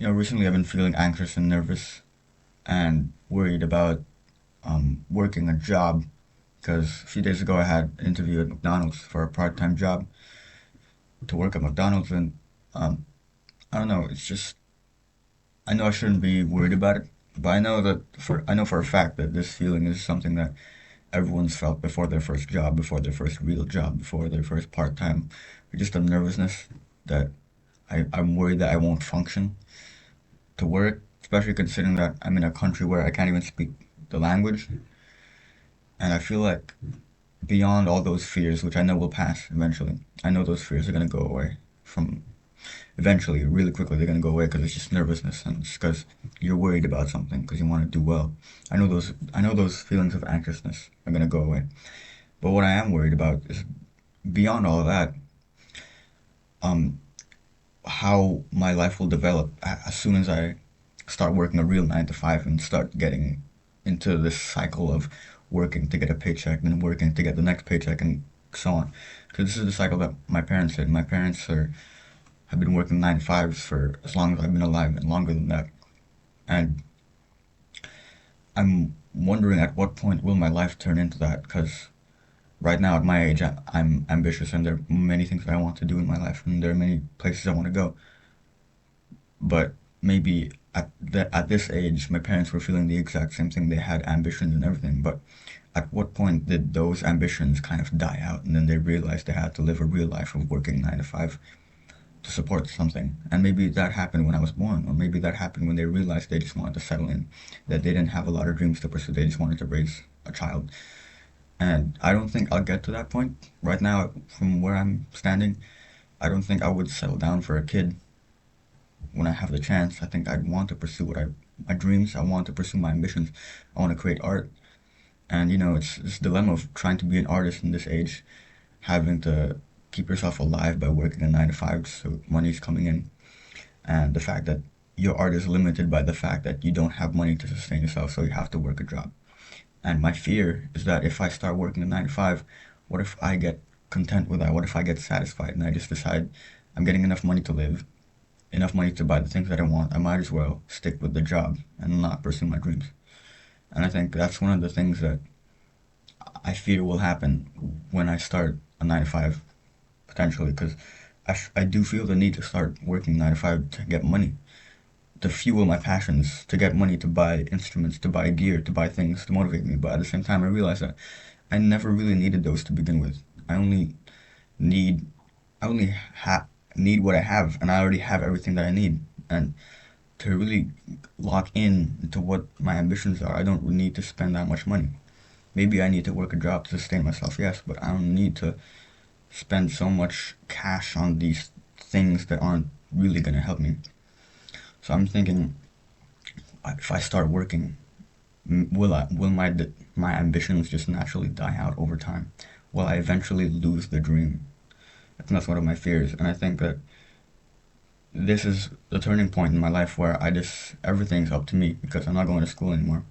Recently I've been feeling anxious and nervous and worried about working a job because a few days ago I had an interview at McDonald's for a part-time job to work at McDonald's, and um, I don't know. It's just I know I shouldn't be worried about it, but I know for a fact that this feeling is something that everyone's felt before their first job, before their first real job, before their first part-time. Just a nervousness that I'm worried that I won't function to work, especially considering that I'm in a country where I can't even speak the language. And I feel like beyond all those fears, which I know will pass eventually, I know those fears are going to go away from eventually, really quickly, they're going to go away because it's just nervousness and it's because you're worried about something because you want to do well. I know those feelings of anxiousness are going to go away. But what I am worried about is beyond all of that, um, how my life will develop as soon as I start working a real 9 to 5 and start getting into this cycle of working to get a paycheck, then working to get the next paycheck, and so on. Because this is the cycle that my parents did. My parents have been working 9 to 5s for as long as I've been alive and longer than that. And I'm wondering at what point will my life turn into that? Because right now, at my age, I'm ambitious and there are many things that I want to do in my life and there are many places I want to go. But maybe at this age, my parents were feeling the exact same thing. They had ambitions and everything, but at what point did those ambitions kind of die out, and then they realized they had to live a real life of working 9 to 5 to support something? And maybe that happened when I was born, or maybe that happened when they realized they just wanted to settle in, that they didn't have a lot of dreams to pursue. They just wanted to raise a child. And I don't think I'll get to that point right now. From where I'm standing, I don't think I would settle down for a kid when I have the chance. I think I'd want to pursue my dreams. I want to pursue my ambitions. I want to create art. And it's this dilemma of trying to be an artist in this age, having to keep yourself alive by working a 9 to 5 so money's coming in, and the fact that your art is limited by the fact that you don't have money to sustain yourself, so you have to work a job. And my fear is that if I start working a 9 to 5, what if I get content with that? What if I get satisfied and I just decide I'm getting enough money to live, enough money to buy the things that I want? I might as well stick with the job and not pursue my dreams. And I think that's one of the things that I fear will happen when I start a 9 to 5, potentially, because I do feel the need to start working 9 to 5 to get money, to fuel my passions, to get money to buy instruments, to buy gear, to buy things to motivate me. But at the same time, I realize that I never really needed those to begin with. Need, I only need what I have, and I already have everything that I need. And to really lock in into what my ambitions are, I don't need to spend that much money. Maybe I need to work a job to sustain myself, yes, but I don't need to spend so much cash on these things that aren't really gonna help me. So I'm thinking, if I start working, will my ambitions just naturally die out over time? Will I eventually lose the dream? I think that's one of my fears, and I think that this is the turning point in my life where I just everything's up to me because I'm not going to school anymore.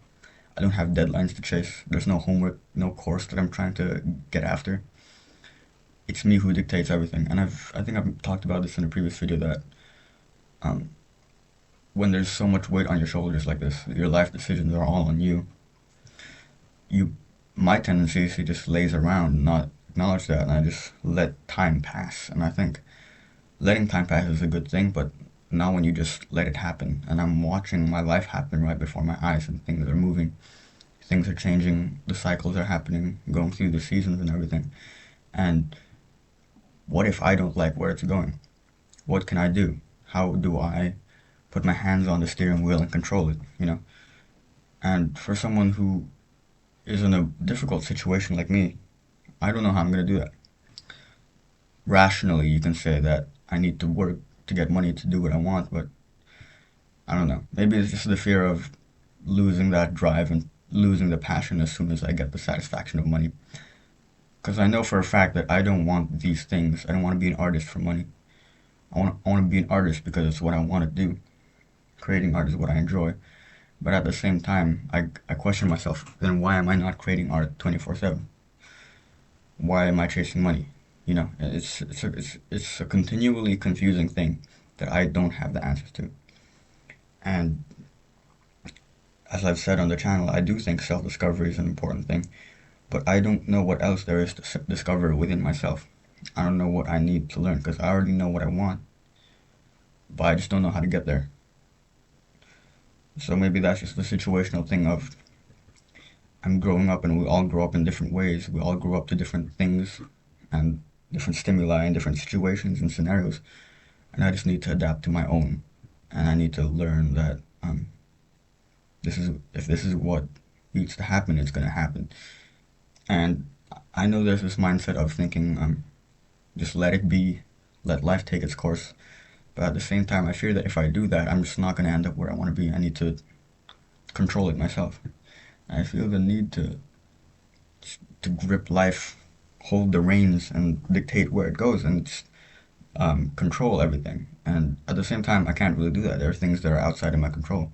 I don't have deadlines to chase. There's no homework, no course that I'm trying to get after. It's me who dictates everything. And I think I've talked about this in a previous video that um, when there's so much weight on your shoulders like this, your life decisions are all on you. You, my tendency is to just laze around, and not acknowledge that, and I just let time pass. And I think letting time pass is a good thing, but not when you just let it happen. And I'm watching my life happen right before my eyes, and things are moving, things are changing, the cycles are happening, going through the seasons and everything. And what if I don't like where it's going? What can I do? How do I put my hands on the steering wheel and control it, And for someone who is in a difficult situation like me, I don't know how I'm going to do that. Rationally, you can say that I need to work to get money to do what I want, but I don't know. Maybe it's just the fear of losing that drive and losing the passion as soon as I get the satisfaction of money. Because I know for a fact that I don't want these things. I don't want to be an artist for money. I want to be an artist because it's what I want to do. Creating art is what I enjoy. But at the same time, I question myself, then why am I not creating art 24/7? Why am I chasing money? It's a continually confusing thing that I don't have the answers to. And as I've said on the channel, I do think self-discovery is an important thing, but I don't know what else there is to discover within myself. I don't know what I need to learn because I already know what I want, but I just don't know how to get there. So maybe that's just the situational thing of I'm growing up and we all grow up in different ways. We all grow up to different things and different stimuli and different situations and scenarios. And I just need to adapt to my own. And I need to learn that this is if this is what needs to happen, it's gonna happen. And I know there's this mindset of thinking, just let it be, let life take its course. But at the same time, I fear that if I do that, I'm just not gonna end up where I want to be. I need to control it myself. I feel the need to grip life, hold the reins, and dictate where it goes, and control everything. And at the same time, I can't really do that. There are things that are outside of my control,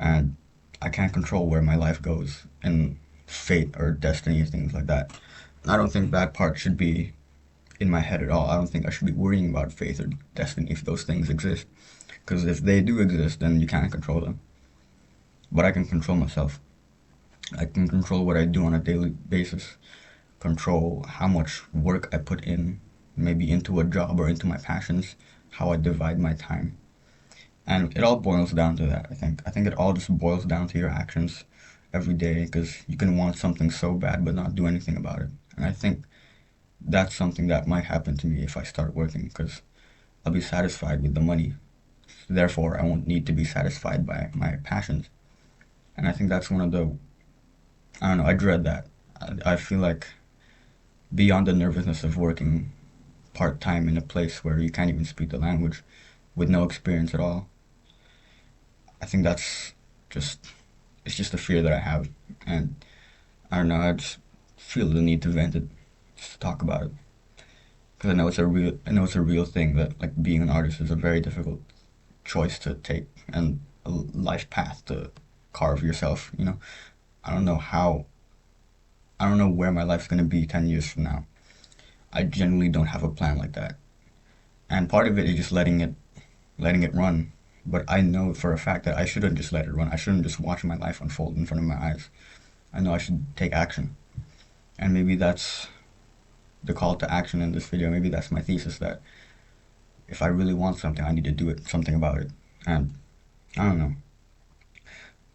and I can't control where my life goes in fate or destiny and things like that. And I don't think that part should be in my head at all. I don't think I should be worrying about fate or destiny if those things exist. Because if they do exist, then you can't control them. But I can control myself. I can control what I do on a daily basis, control how much work I put in, maybe into a job or into my passions, how I divide my time. And it all boils down to that, I think. I think it all just boils down to your actions every day because you can want something so bad but not do anything about it. And I think that's something that might happen to me if I start working because I'll be satisfied with the money. Therefore, I won't need to be satisfied by my passions. And I think that's one of the, I don't know, I dread that. I feel like beyond the nervousness of working part time in a place where you can't even speak the language with no experience at all, I think that's just, it's just a fear that I have. And I don't know, I just feel the need to vent it, just to talk about it. Because I know it's a real thing that like being an artist is a very difficult choice to take and a life path to carve yourself, you know? I don't know how, I don't know where my life's gonna be 10 years from now. I genuinely don't have a plan like that. And part of it is just letting it run. But I know for a fact that I shouldn't just let it run. I shouldn't just watch my life unfold in front of my eyes. I know I should take action. And maybe that's the call to action in this video. Maybe that's my thesis that if I really want something, I need to do it, something about it. And I don't know.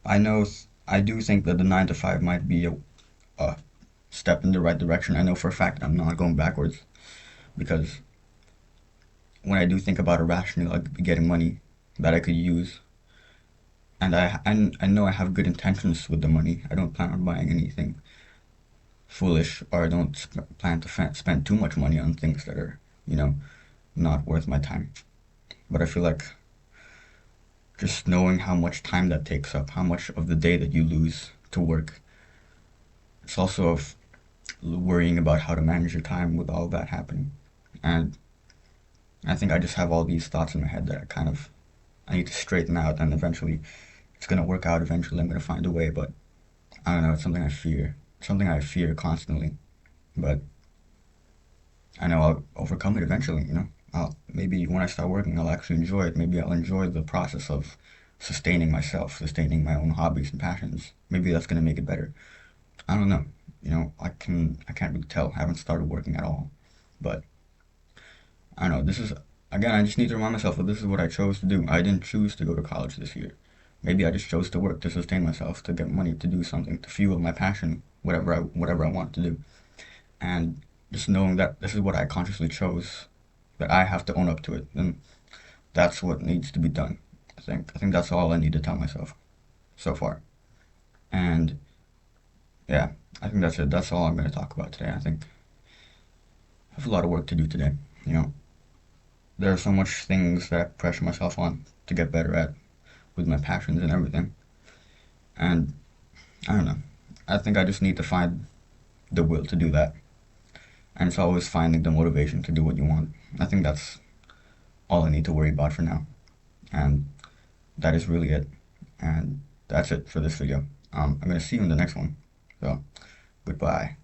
I know I do think that the 9 to 5 might be a step in the right direction. I know for a fact that I'm not going backwards because when I do think about it rationally, like getting money that I could use, and I know I have good intentions with the money. I don't plan on buying anything foolish, or I don't plan to spend too much money on things that are, you know, not worth my time. But I feel like just knowing how much time that takes up, how much of the day that you lose to work, it's also of worrying about how to manage your time with all that happening. And I think I just have all these thoughts in my head that I need to straighten out, and eventually it's gonna work out. Eventually, I'm gonna find a way. But I don't know. It's something I fear. It's something I fear constantly. But I know I'll overcome it eventually. You know, maybe when I start working, I'll actually enjoy it. Maybe I'll enjoy the process of sustaining myself, sustaining my own hobbies and passions. Maybe that's gonna make it better. I don't know. You know, I can't really tell. I haven't started working at all. But I don't know. This is again. I just need to remind myself that this is what I chose to do. I didn't choose to go to college this year. Maybe I just chose to work to sustain myself, to get money, to do something, to fuel my passion, whatever I want to do. And just knowing that this is what I consciously chose, that I have to own up to it, and that's what needs to be done. I think that's all I need to tell myself so far. And yeah, I think that's it. That's all I'm going to talk about today. I think I have a lot of work to do today. You know, there are so much things that I pressure myself on to get better at with my passions and everything. And I don't know. I think I just need to find the will to do that. And it's always finding the motivation to do what you want. I think that's all I need to worry about for now. And that is really it. And that's it for this video. I'm going to see you in the next one. So, goodbye.